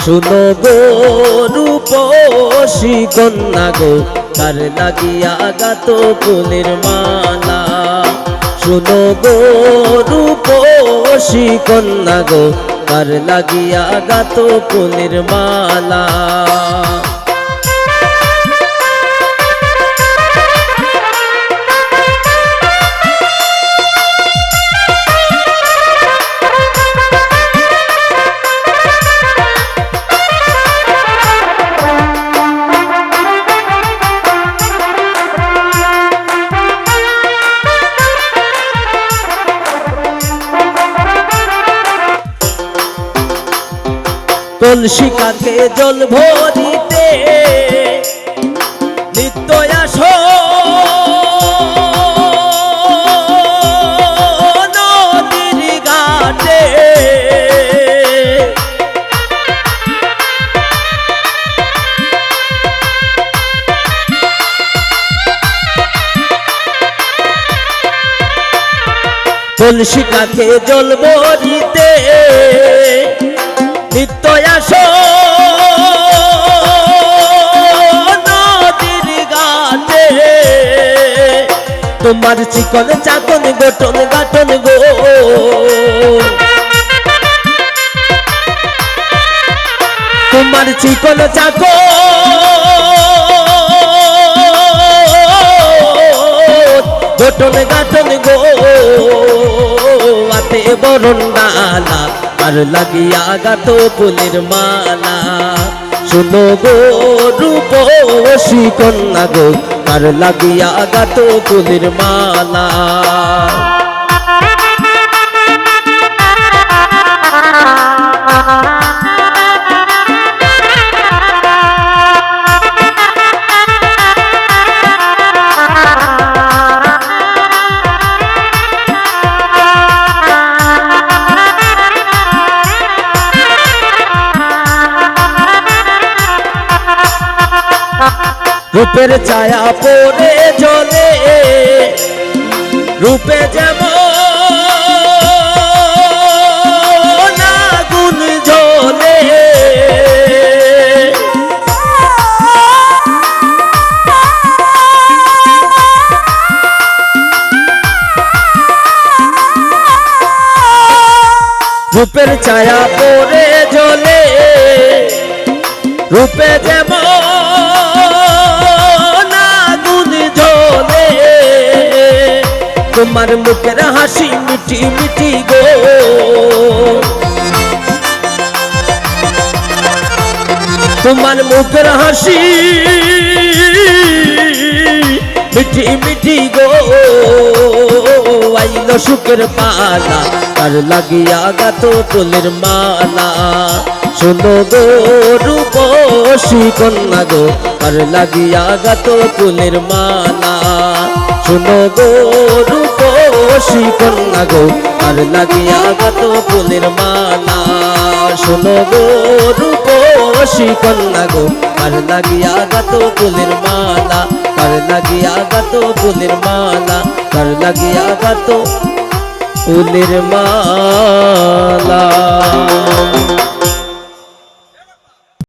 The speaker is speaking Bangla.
শুনো গো রূপসী কন্যা গো, কার লাগিয়া গাত ফুলের মালা। শুনো গো রূপসী কন্যা গো, কার লাগিয়া গাত ফুলের মালা। কলসি কাকে জল ভরিতে নিত্য আসো নদীর ঘাটে। কলসি কাকে জল ভরিতে নিত্য আসো নদীর ঘাটে। তোমার চিকন চাকন গঠন গাঠন গো, তোমার চিকন চাকন গঠন গাঠন গো, আতে বরণ ডালা কার লাগিয়া গাত ফুলের মালা। শুনো গো রূপসী কন্যা গো, কার লাগিয়া গাত ফুলের মালা। রূপের ছায়া পড়ে জলে রূপে যেমন আগুন জ্বলে। রূপের ছায়া পড়ে জলে রূপে যেমন তোমার মুখের হাসি মিঠি মিঠি গো, তোমার মুখের হাসি মিঠি মিঠি গো। আইল সুখের পালা কার লাগিয়া গাত ফুলের মালা। শোনো গো রূপসী কন্যা গো, কার লাগিয়া গাত ফুলের মালা। শোনো গো রূপসী কন্যা গো, কার লাগিয়া গাত ফুলের মালা। শোনো গো রূপসী কন্যা গো, কার লাগিয়া গাত ফুলের মালা। কার লাগিয়া গাত ফুলের মালা, কার লাগিয়া গাত ফুলের মালা।